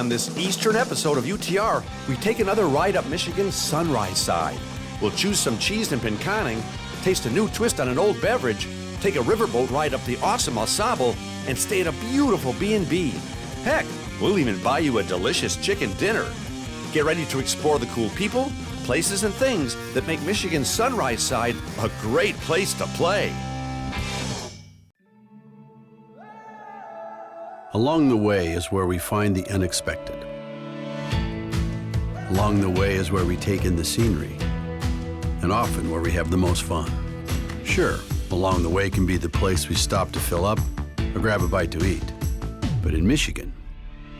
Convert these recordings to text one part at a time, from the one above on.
On this Eastern episode of UTR, we take another ride up Michigan's Sunrise Side. We'll choose some cheese in Pinconning, taste a new twist on an old beverage, take a riverboat ride up the awesome AuSABLE, and stay at a beautiful B&B. Heck, we'll even buy you a delicious chicken dinner. Get ready to explore the cool people, places, and things that make Michigan's Sunrise Side a great place to play. Along the way is where we find the unexpected. Along the way is where we take in the scenery, and often where we have the most fun. Sure, along the way can be the place we stop to fill up or grab a bite to eat. But in Michigan,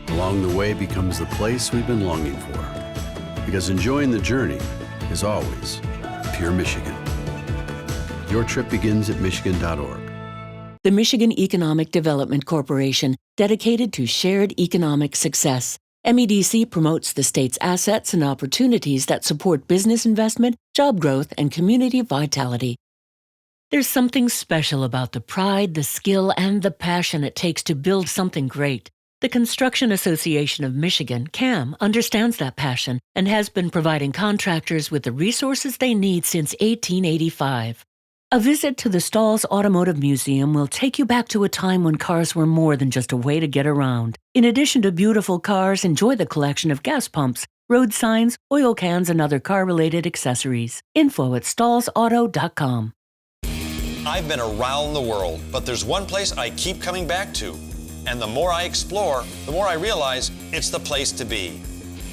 along the way becomes the place we've been longing for. Because enjoying the journey is always pure Michigan. Your trip begins at Michigan.org. The Michigan Economic Development Corporation, dedicated to shared economic success. MEDC promotes the state's assets and opportunities that support business investment, job growth, and community vitality. There's something special about the pride, the skill, and the passion it takes to build something great. The Construction Association of Michigan, CAM, understands that passion and has been providing contractors with the resources they need since 1885. A visit to the Stalls Automotive Museum will take you back to a time when cars were more than just a way to get around. In addition to beautiful cars, enjoy the collection of gas pumps, road signs, oil cans, and other car-related accessories. Info at stallsauto.com. I've been around the world, but there's one place I keep coming back to. And the more I explore, the more I realize it's the place to be.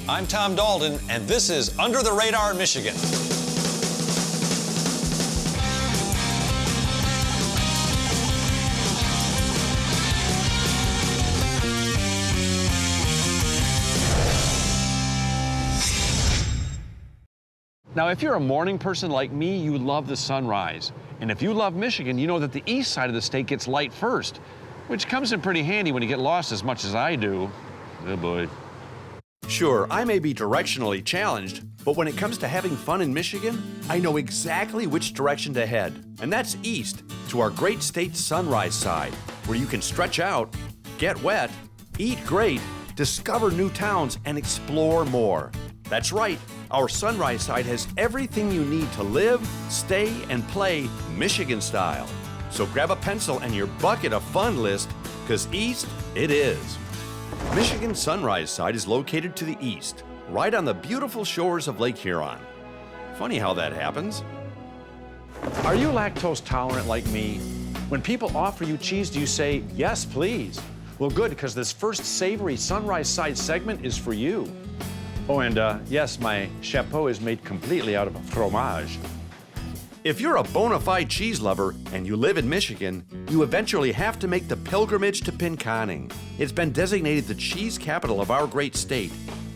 I'm Tom Dalton, and this is Under the Radar, Michigan. Now, if you're a morning person like me, you love the sunrise. And if you love Michigan, you know that the east side of the state gets light first, which comes in pretty handy when you get lost as much as I do. Oh boy. Sure, I may be directionally challenged, but when it comes to having fun in Michigan, I know exactly which direction to head. And that's east, to our great state Sunrise Side, where you can stretch out, get wet, eat great, discover new towns, and explore more. That's right, our Sunrise Side has everything you need to live, stay, and play Michigan style. So grab a pencil and your bucket of fun list, because east it is. Michigan's Sunrise Side is located to the east, right on the beautiful shores of Lake Huron. Funny how that happens. Are you lactose tolerant like me? When people offer you cheese, do you say, yes, please? Well, good, because this first savory Sunrise Side segment is for you. Oh, and yes, my chapeau is made completely out of fromage. If you're a bona fide cheese lover and you live in Michigan, you eventually have to make the pilgrimage to Pinconning. It's been designated the cheese capital of our great state,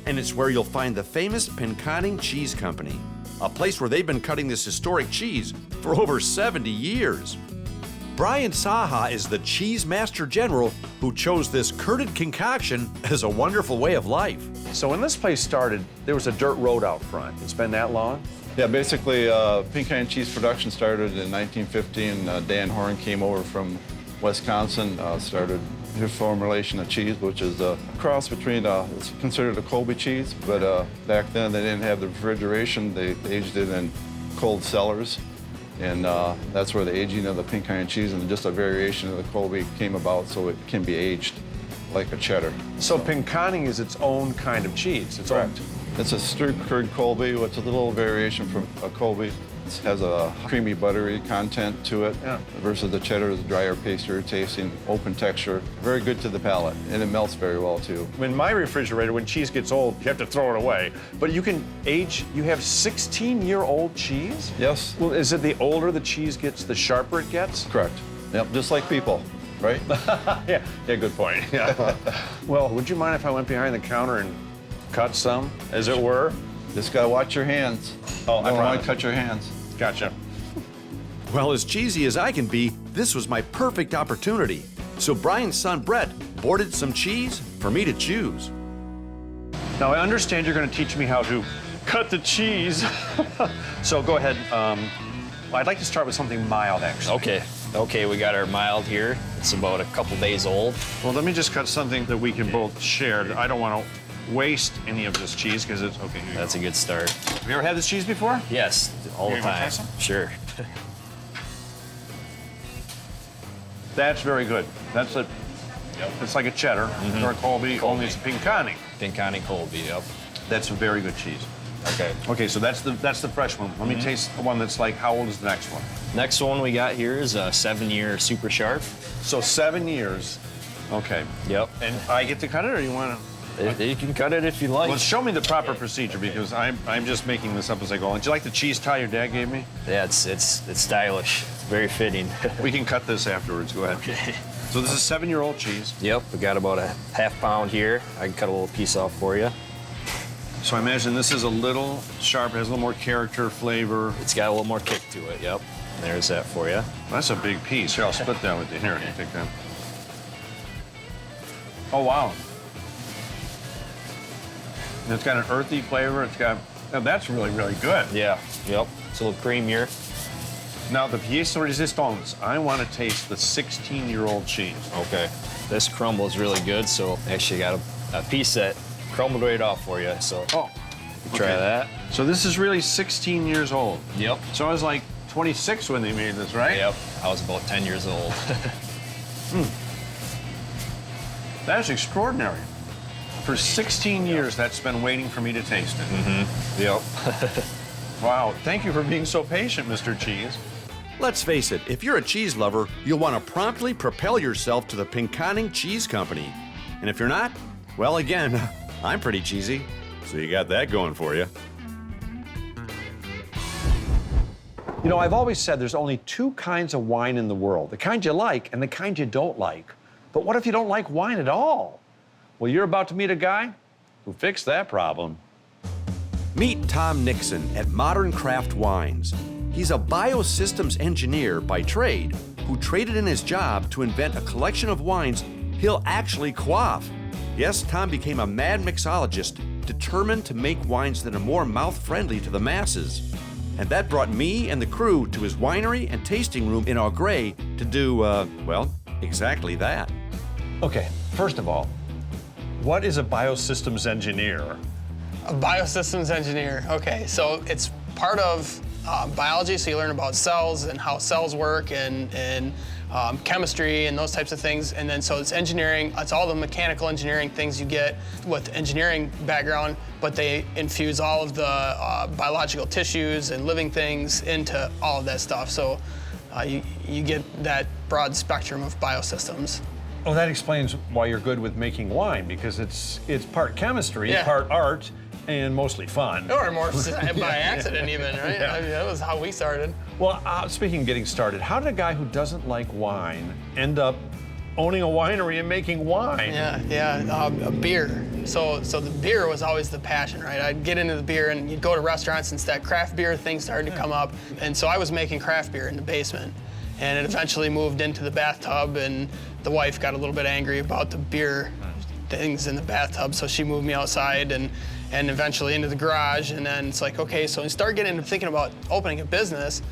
and it's where you'll find the famous Pinconning Cheese Company, a place where they've been cutting this historic cheese for over 70 years. Brian Saha is the cheese master general who chose this curded concoction as a wonderful way of life. So when this place started, there was a dirt road out front. It's been that long? Yeah, basically, Pinconning cheese production started in 1915. Dan Horn came over from Wisconsin, started his formulation of cheese, which is a cross between, it's considered a Colby cheese, but back then they didn't have the refrigeration. They aged it in cold cellars, and that's where the aging of the Pinconning cheese and just a variation of the Colby came about, so it can be aged like a cheddar. So Pinconning is its own kind of cheese? It's correct. It's a stir-curd Colby, which is a little variation from a Colby. It has a creamy, buttery content to it, versus the cheddar is drier, pastier tasting, open texture. Very good to the palate, and it melts very well, too. In my refrigerator, when cheese gets old, you have to throw it away. But you can age, you have 16-year-old cheese? Yes. Well, is it the older the cheese gets, the sharper it gets? Correct. Yep, just like people, right? Yeah, good point. Yeah. Well, would you mind if I went behind the counter and cut some, as it were? Just gotta watch your hands. Oh, I don't want promise. to cut your hands. Gotcha. Well, as cheesy as I can be, this was my perfect opportunity. So Brian's son, Brett, boarded some cheese for me to choose. Now, I understand you're going to teach me how to cut the cheese. So go ahead. Well, I'd like to start with something mild, actually. Okay, we got our mild here. It's about a couple days old. Well, let me just cut something that we can both share. I don't want to waste any of this cheese because it's okay. That's a good start. Have you ever had this cheese before? Yes, all the You wanna try time. some? Sure. That's very good. That's a. It's like a cheddar or a Colby, only it's a Pinconning. Pinconning Colby, yep. That's a very good cheese. Okay. Okay, so that's the fresh one. Let me taste the one that's like, how old is the next one? Next one we got here is a 7-year super sharp. So 7 years. Okay. Yep. And I get to cut it, or you want to? You can cut it if you like. Well, show me the proper procedure because I'm just making this up as I go. Did you like the cheese tie your dad gave me? Yeah, it's stylish. It's very fitting. We can cut this afterwards. Go ahead. Okay. So this is 7-year-old cheese. Yep, we got about a half pound here. I can cut a little piece off for you. So I imagine this is a little sharp, has a little more character, flavor. It's got a little more kick to it, yep. There's that for you. That's a big piece. Here, I'll split that with you. Here, you take that. Oh, wow. It's got an earthy flavor. It's got, now that's really, really good. Yeah, yep. It's a little creamier. Now, the pièce de résistance, I want to taste the 16-year-old cheese. Okay. This crumbles really good, so actually got a piece that crumbled right off for you, so Oh, try okay. that. So this is really 16 years old. Yep. So I was like 26 when they made this, right? Yep, I was about 10 years old. That's extraordinary. For 16 years, that's been waiting for me to taste it. Yep. Wow, thank you for being so patient, Mr. Cheese. Let's face it, if you're a cheese lover, you'll want to promptly propel yourself to the Pinconning Cheese Company. And if you're not, well, again, I'm pretty cheesy, so you got that going for you. You know, I've always said there's only 2 kinds of wine in the world, the kind you like and the kind you don't like. But what if you don't like wine at all? Well, you're about to meet a guy who fixed that problem. Meet Tom Nixon at Modern Craft Wines. He's a biosystems engineer by trade who traded in his job to invent a collection of wines he'll actually quaff. Yes, Tom became a mad mixologist determined to make wines that are more mouth-friendly to the masses. And that brought me and the crew to his winery and tasting room in Au Gres to do, well, exactly that. Okay, first of all, what is a biosystems engineer? A biosystems engineer, okay. So it's part of biology, so you learn about cells and how cells work and chemistry and those types of things. And then so it's engineering, it's all the mechanical engineering things you get with engineering background, but they infuse all of the biological tissues and living things into all of that stuff. So you get that broad spectrum of biosystems. Well, that explains why you're good with making wine, because it's part chemistry, Yeah. part art, and mostly fun. Or more by accident even, right? Yeah. I mean, that was how we started. Well, speaking of getting started, how did a guy who doesn't like wine end up owning a winery and making wine? A beer. So the beer was always the passion, right? I'd get into the beer and you'd go to restaurants and that craft beer thing started to come up. And so I was making craft beer in the basement. And it eventually moved into the bathtub, and the wife got a little bit angry about the beer things in the bathtub, so she moved me outside and eventually into the garage. And then it's like, okay, so we start getting into thinking about opening a business.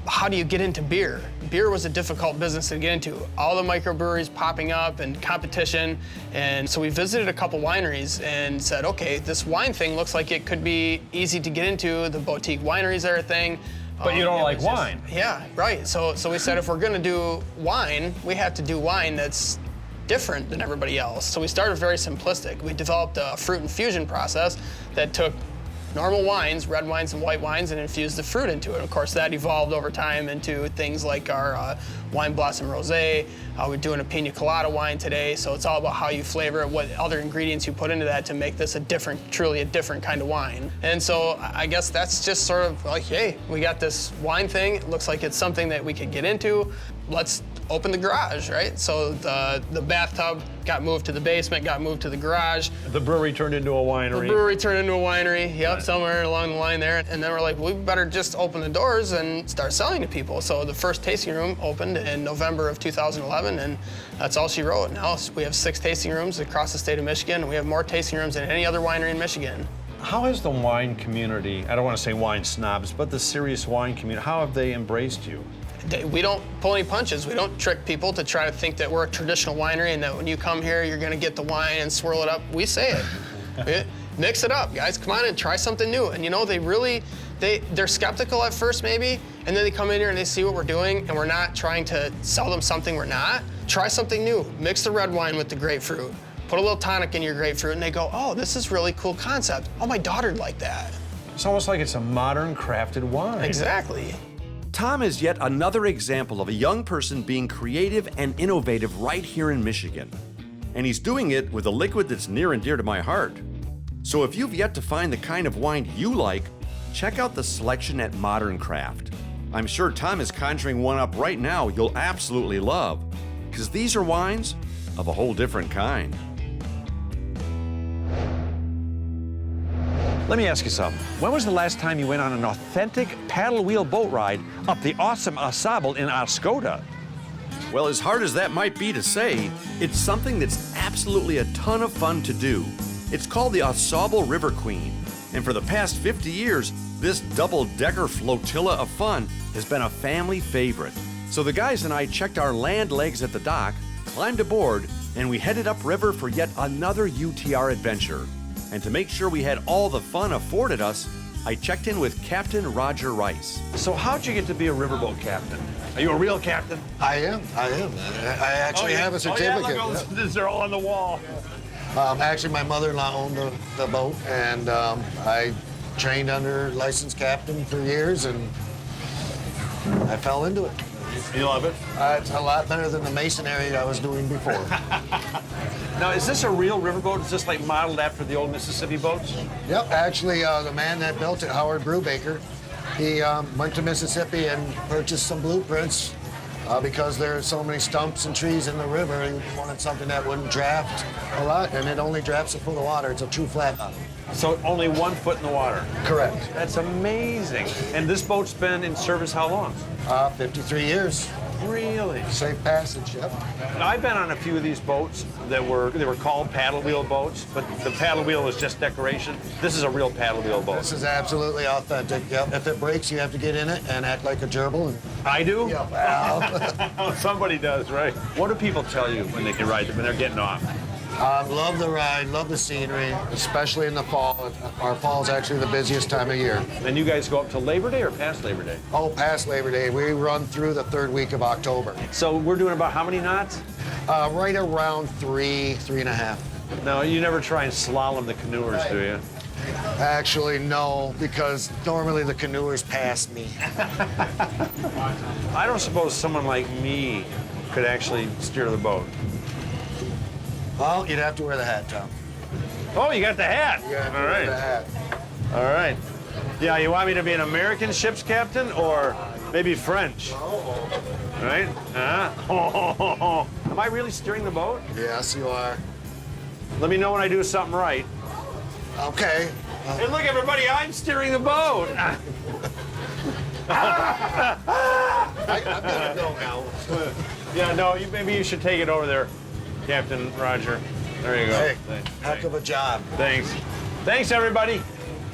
How do you get into beer? Beer was a difficult business to get into. All the microbreweries popping up and competition. And so we visited a couple wineries and said, okay, this wine thing looks like it could be easy to get into. The boutique wineries are a thing. But you don't like wine. Yeah, right. So we said if we're gonna do wine, we have to do wine that's different than everybody else. So we started very simplistic. We developed a fruit infusion process that took normal wines, red wines and white wines, and infused the fruit into it. And of course, that evolved over time into things like our wine blossom rosé. We're doing a pina colada wine today, so it's all about how you flavor it, what other ingredients you put into that to make this truly a different kind of wine. And so I guess that's just sort of like, hey, we got this wine thing. It looks like it's something that we could get into. Let's open the garage, right? So the bathtub got moved to the basement, got moved to the garage. The brewery turned into a winery. The brewery turned into a winery, yep, somewhere along the line there. And then we're like, well, we better just open the doors and start selling to people. So the first tasting room opened in November of 2011, and that's all she wrote. Now we have 6 tasting rooms across the state of Michigan, and we have more tasting rooms than any other winery in Michigan. How has the wine community, I don't want to say wine snobs, but the serious wine community, how have they embraced you? We don't pull any punches. We don't trick people to try to think that we're a traditional winery and that when you come here, you're gonna get the wine and swirl it up. We say it. Mix it up, guys. Come on and try something new. And you know, they're skeptical at first maybe, and then they come in here and they see what we're doing, and we're not trying to sell them something we're not. Try something new. Mix the red wine with the grapefruit. Put a little tonic in your grapefruit, and they go, oh, this is really cool concept. Oh, my daughter'd like that. It's almost like it's a modern crafted wine. Exactly. Tom is yet another example of a young person being creative and innovative right here in Michigan. And he's doing it with a liquid that's near and dear to my heart. So if you've yet to find the kind of wine you like, check out the selection at Modern Craft. I'm sure Tom is conjuring one up right now you'll absolutely love, because these are wines of a whole different kind. Let me ask you something. When was the last time you went on an authentic paddle wheel boat ride up the awesome AuSABLE in Oscoda? Well, as hard as that might be to say, it's something that's absolutely a ton of fun to do. It's called the AuSABLE River Queen, and for the past 50 years, this double-decker flotilla of fun has been a family favorite. So the guys and I checked our land legs at the dock, climbed aboard, and we headed upriver for yet another UTR adventure. And to make sure we had all the fun afforded us, I checked in with Captain Roger Rice. So how'd you get to be a riverboat captain? Are you a real captain? I am. I actually have a certificate. Oh, yeah, look, they're all on the wall. Actually, my mother-in-law owned the boat, and I trained under licensed captain for years, and I fell into it. You love it? It's a lot better than the masonry I was doing before. Now, is this a real riverboat? Is this like modeled after the old Mississippi boats? Yep, actually, the man that built it, Howard Brubaker, he went to Mississippi and purchased some blueprints because there are so many stumps and trees in the river. He wanted something that wouldn't draft a lot, and it only drafts a foot of water. It's a true flat bottom. So only 1 foot in the water? Correct. That's amazing. And this boat's been in service how long? 53 years. Really? Safe passage, yep. I've been on a few of these boats they were called paddle wheel boats, but the paddle wheel was just decoration. This is a real paddle wheel boat. This is absolutely authentic, yep. If it breaks, you have to get in it and act like a gerbil. I do? Yeah, well. Somebody does, right? What do people tell you when they can ride when they're getting off? Love the ride, love the scenery, especially in the fall. Our fall is actually the busiest time of year. And you guys go up to Labor Day or past Labor Day? Oh, past Labor Day. We run through the 3rd week of October. So we're doing about how many knots? Right around 3.5. No, you never try and slalom the canoers, do you? Actually, no, because normally the canoers pass me. I don't suppose someone like me could actually steer the boat. Well, you'd have to wear the hat, Tom. Oh, you got the hat. You have to All wear right. the hat. All right. Yeah, you want me to be an American ship's captain or maybe French? Right? Am I really steering the boat? Yes, you are. Let me know when I do something right. Okay. Hey, look, everybody, I'm steering the boat. I'm gonna go now. Yeah, no, maybe you should take it over there, Captain Roger. There you go. Hey, Thanks. heck of a job. Thanks. Thanks, everybody.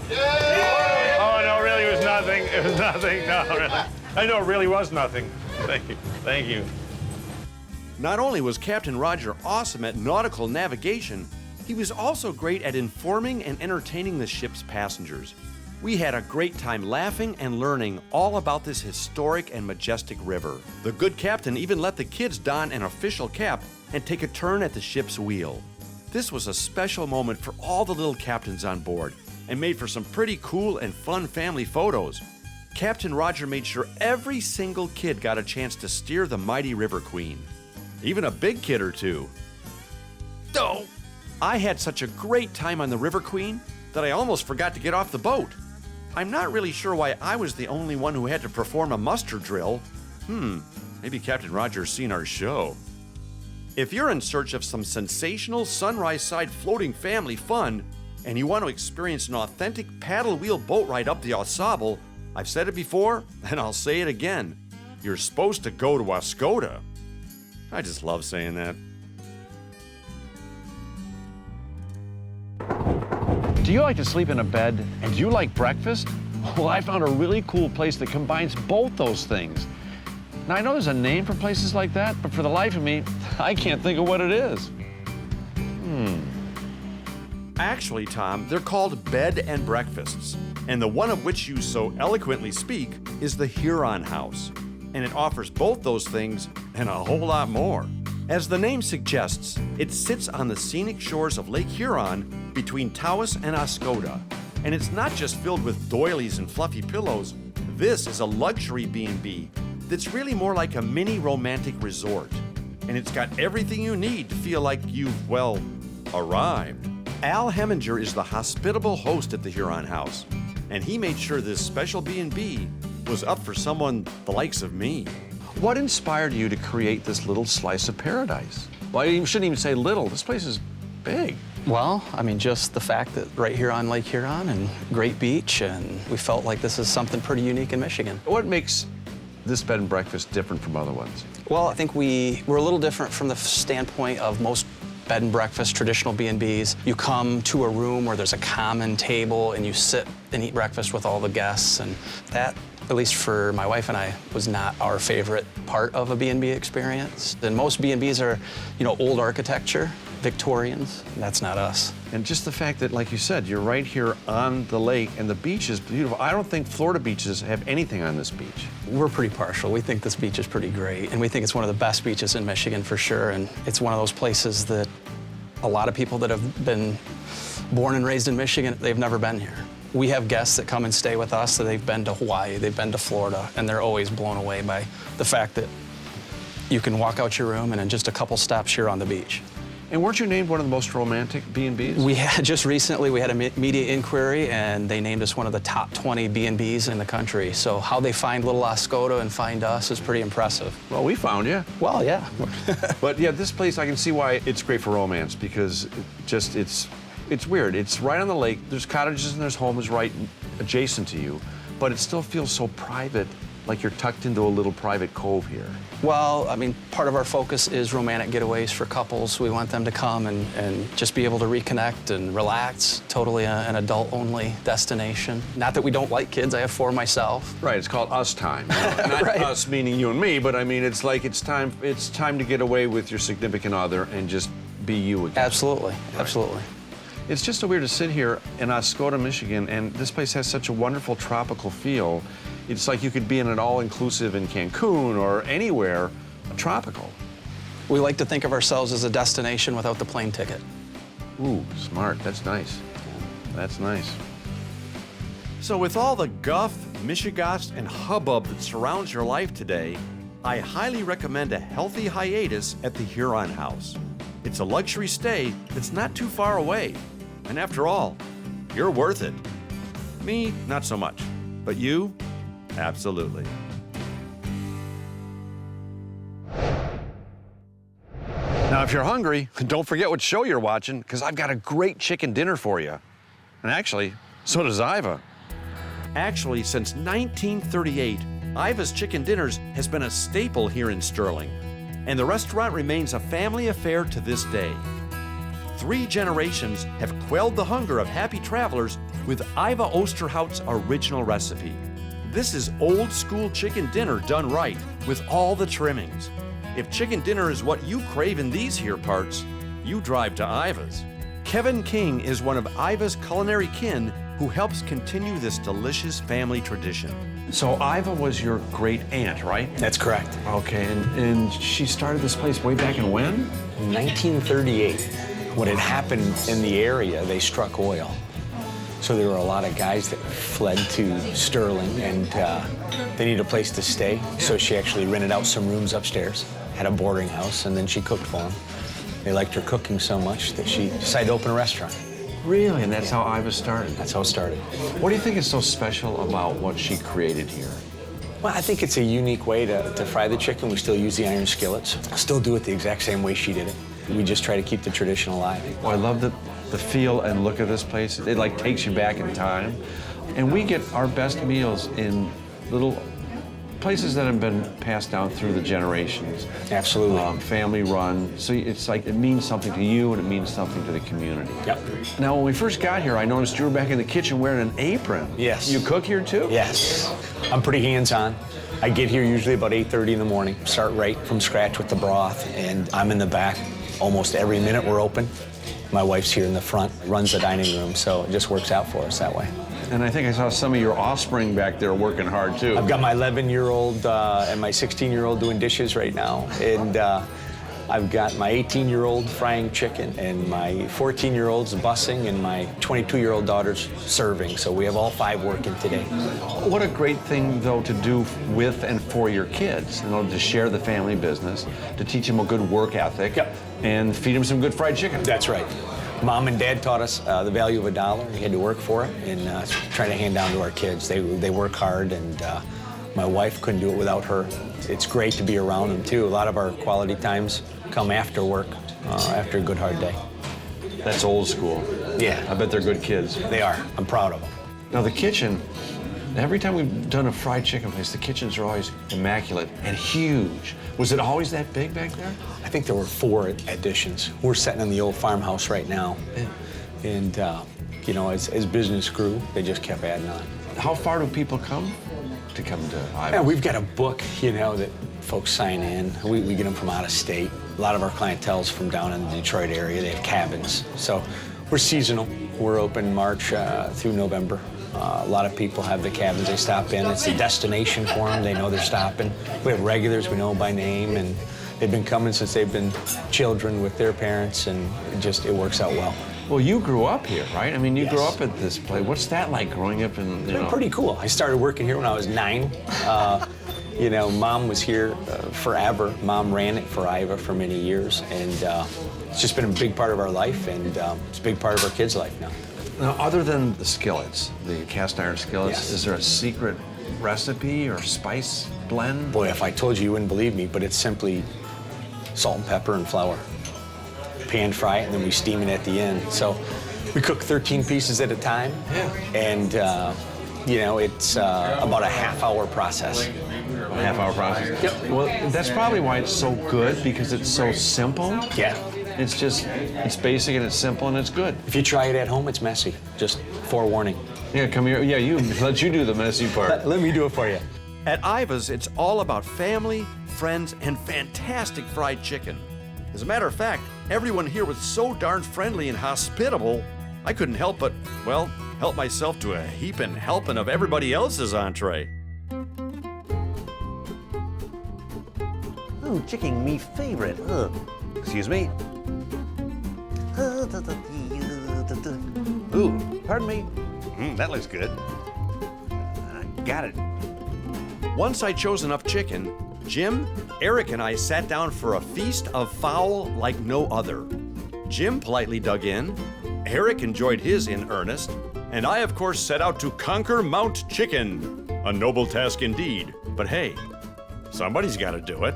Yay! Oh, no, really, it was nothing. It was nothing. No, really. I know it really was nothing. Thank you. Thank you. Not only was Captain Roger awesome at nautical navigation, he was also great at informing and entertaining the ship's passengers. We had a great time laughing and learning all about this historic and majestic river. The good captain even let the kids don an official cap and take a turn at the ship's wheel. This was a special moment for all the little captains on board and made for some pretty cool and fun family photos. Captain Roger made sure every single kid got a chance to steer the mighty River Queen. Even a big kid or two. Oh, I had such a great time on the River Queen that I almost forgot to get off the boat. I'm not really sure why I was the only one who had to perform a muster drill. Maybe Captain Roger's seen our show. If you're in search of some sensational sunrise side floating family fun and you want to experience an authentic paddle wheel boat ride up the AuSABLE, I've said it before and I'll say it again. You're supposed to go to Oscoda. I just love saying that. Do you like to sleep in a bed and do you like breakfast? Well, I found a really cool place that combines both those things. Now, I know there's a name for places like that, but for the life of me, I can't think of what it is. Actually, Tom, they're called bed and breakfasts, and the one of which you so eloquently speak is the Huron House, and it offers both those things and a whole lot more. As the name suggests, it sits on the scenic shores of Lake Huron between Taos and Oscoda, and it's not just filled with doilies and fluffy pillows. This is a luxury B&B that's really more like a mini romantic resort, and it's got everything you need to feel like you've, well, arrived. Al Heminger is the hospitable host at the Huron House, and he made sure this special B&B was up for someone the likes of me. What inspired you to create this little slice of paradise? Well, you shouldn't even say little. This place is big. Well, I mean, just the fact that right here on Lake Huron and great beach, and we felt like this is something pretty unique in Michigan. What makes this bed and breakfast different from other ones? Well, I think we're a little different from the standpoint of most bed and breakfast, traditional B&Bs. You come to a room where there's a common table and you sit and eat breakfast with all the guests, and that, at least for my wife and I, was not our favorite part of a B&B experience. And most B&Bs are, old architecture, Victorians. That's not us. And just the fact that, like you said, you're right here on the lake and the beach is beautiful. I don't think Florida beaches have anything on this beach. We're pretty partial. We think this beach is pretty great, and we think it's one of the best beaches in Michigan for sure. And it's one of those places that a lot of people that have been born and raised in Michigan, they've never been here. We have guests that come and stay with us that they've been to Hawaii, they've been to Florida, and they're always blown away by the fact that you can walk out your room and in just a couple stops you're on the beach. And weren't you named one of the most romantic B&Bs? We had just recently, we had a media inquiry, and they named us one of the top 20 B&Bs in the country. So how they find little Oscoda and find us is pretty impressive. Well, we found you. Well, yeah. But yeah, this place, I can see why it's great for romance, because it's weird. It's right on the lake. There's cottages and there's homes right adjacent to you, but it still feels so private, like you're tucked into a little private cove here. Well, I mean, part of our focus is romantic getaways for couples. We want them to come and just be able to reconnect and relax. Totally an adult-only destination. Not that we don't like kids. I have 4 myself. Right, it's called us time. Not right. Us meaning you and me, but I mean, it's like it's time to get away with your significant other and just be you again. Absolutely, right. Absolutely. It's just so weird to sit here in Oscoda, Michigan, and this place has such a wonderful tropical feel. It's like you could be in an all-inclusive in Cancun or anywhere tropical. We like to think of ourselves as a destination without the plane ticket. Ooh, smart. That's nice. That's nice. So with all the guff, mishigas, and hubbub that surrounds your life today, I highly recommend a healthy hiatus at the Huron House. It's a luxury stay that's not too far away. And after all, you're worth it. Me, not so much. But you, absolutely. Now, if you're hungry, don't forget what show you're watching, because I've got a great chicken dinner for you. And actually, so does Iva. Actually, since 1938, Iva's Chicken Dinners has been a staple here in Sterling, and the restaurant remains a family affair to this day. 3 generations have quelled the hunger of happy travelers with Iva Osterhout's original recipe. This is old school chicken dinner done right with all the trimmings. If chicken dinner is what you crave in these here parts, you drive to Iva's. Kevin King is one of Iva's culinary kin who helps continue this delicious family tradition. So Iva was your great aunt, right? That's correct. Okay, and she started this place way back in when? 1938. What had happened in the area, they struck oil. So there were a lot of guys that fled to Sterling, and they needed a place to stay. So she actually rented out some rooms upstairs, had a boarding house, and then she cooked for them. They liked her cooking so much that she decided to open a restaurant. Really? And that's how Iva started? That's how it started. What do you think is so special about what she created here? Well, I think it's a unique way to fry the chicken. We still use the iron skillets. Still do it the exact same way she did it. We just try to keep the tradition alive. Well, I love the feel and look of this place. It like takes you back in time. And we get our best meals in little places that have been passed down through the generations. Absolutely. Family run. So it's like it means something to you and it means something to the community. Yep. Now, when we first got here, I noticed you were back in the kitchen wearing an apron. Yes. You cook here too? Yes. I'm pretty hands-on. I get here usually about 8:30 in the morning, start right from scratch with the broth, and I'm in the back almost every minute we're open. My wife's here in the front, runs the dining room, so it just works out for us that way. And I think I saw some of your offspring back there working hard, too. I've got my 11-year-old and my 16-year-old doing dishes right now, and I've got my 18-year-old frying chicken, and my 14-year-old's bussing, and my 22-year-old daughter's serving. So we have all 5 working today. What a great thing, though, to do with and for your kids, you know, to share the family business, to teach them a good work ethic, and feed them some good fried chicken. That's right. Mom and Dad taught us the value of $1. You had to work for it, and trying to hand down to our kids. They work hard, and my wife couldn't do it without her. It's great to be around them, too. A lot of our quality times come after work, after a good, hard day. That's old school. Yeah. I bet they're good kids. They are. I'm proud of them. Now, the kitchen, every time we've done a fried chicken place, the kitchens are always immaculate and huge. Was it always that big back there? I think there were 4 additions. We're sitting in the old farmhouse right now. And you know, as business grew, they just kept adding on. How far do people come to Au Gres? Yeah, we've got a book, you know, that folks sign in. We get them from out of state. A lot of our clientele's from down in the Detroit area. They have cabins. So we're seasonal. We're open March through November. A lot of people have the cabins they stop in. It's a destination for them. They know they're stopping. We have regulars we know by name, and they've been coming since they've been children with their parents, and it works out well. Well, you grew up here, right? I mean, you Yes. grew up at this place. What's that like growing up in, you know? Pretty cool. I started working here when I was 9. You know, Mom was here forever. Mom ran it for Iva for many years, and it's just been a big part of our life, and it's a big part of our kids' life now. Now, other than the skillets, the cast iron skillets, Yes. is there a secret recipe or spice blend? Boy, if I told you, you wouldn't believe me, but it's simply salt and pepper and flour. Pan fry it, and then we steam it at the end. So we cook 13 pieces at a time, and you know, it's about a half-hour process. A half-hour process? Yep. Well, that's probably why it's so good, because it's so simple. Yeah. It's basic and it's simple and it's good. If you try it at home, it's messy. Just forewarning. Yeah, come here. Yeah, let you do the messy part. Let me do it for you. At Iva's, it's all about family, friends, and fantastic fried chicken. As a matter of fact, everyone here was so darn friendly and hospitable, I couldn't help but, well, help myself to a heapin' helping of everybody else's entree. Ooh, chicken, me favorite. Excuse me. Ooh, pardon me. That looks good. I got it. Once I chose enough chicken, Jim, Eric, and I sat down for a feast of fowl like no other. Jim politely dug in, Eric enjoyed his in earnest, and I, of course, set out to conquer Mount Chicken. A noble task indeed, but hey, somebody's got to do it.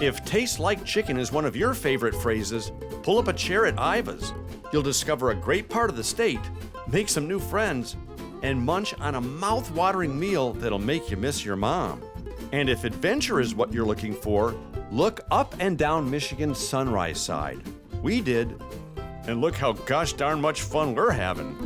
If taste like chicken is one of your favorite phrases, pull up a chair at Iva's. You'll discover a great part of the state, make some new friends, and munch on a mouth-watering meal that'll make you miss your mom. And if adventure is what you're looking for, look up and down Michigan's Sunrise Side. We did, and look how gosh darn much fun we're having.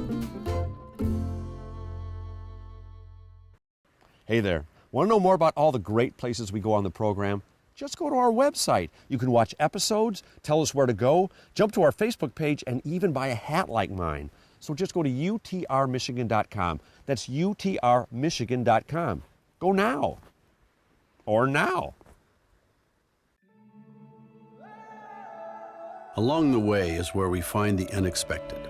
Hey there, want to know more about all the great places we go on the program? Just go to our website. You can watch episodes, tell us where to go, jump to our Facebook page, and even buy a hat like mine. So just go to utrmichigan.com. That's utrmichigan.com. Go now. Or now. Along the way is where we find the unexpected.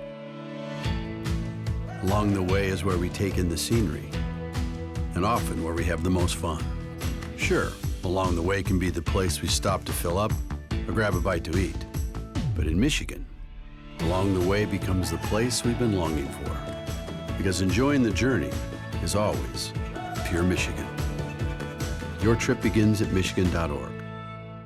Along the way is where we take in the scenery, and often where we have the most fun. Sure, along the way can be the place we stop to fill up or grab a bite to eat. But in Michigan, along the way becomes the place we've been longing for. Because enjoying the journey is always pure Michigan. Your trip begins at Michigan.org.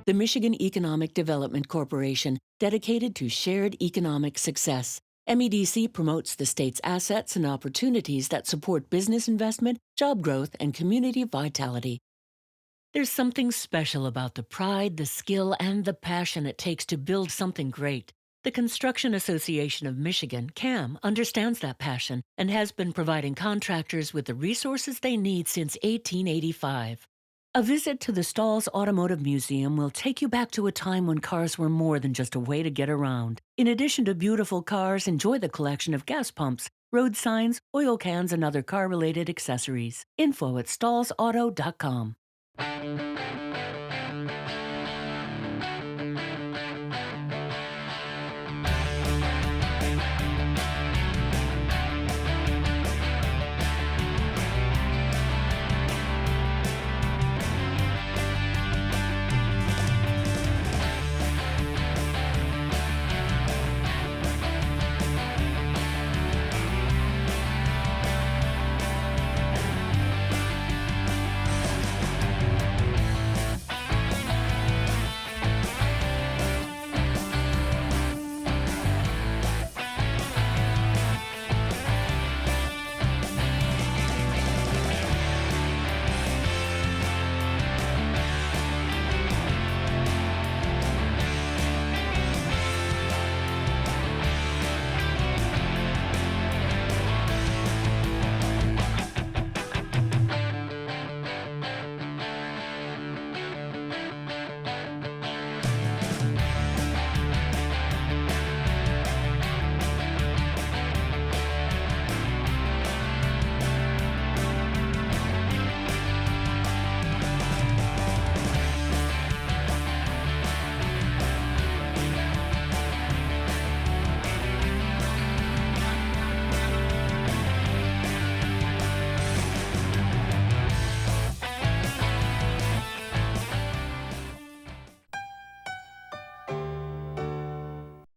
The Michigan Economic Development Corporation, dedicated to shared economic success. MEDC promotes the state's assets and opportunities that support business investment, job growth, and community vitality. There's something special about the pride, the skill, and the passion it takes to build something great. The Construction Association of Michigan, CAM, understands that passion and has been providing contractors with the resources they need since 1885. A visit to the Stalls Automotive Museum will take you back to a time when cars were more than just a way to get around. In addition to beautiful cars, enjoy the collection of gas pumps, road signs, oil cans, and other car-related accessories. Info at stallsauto.com.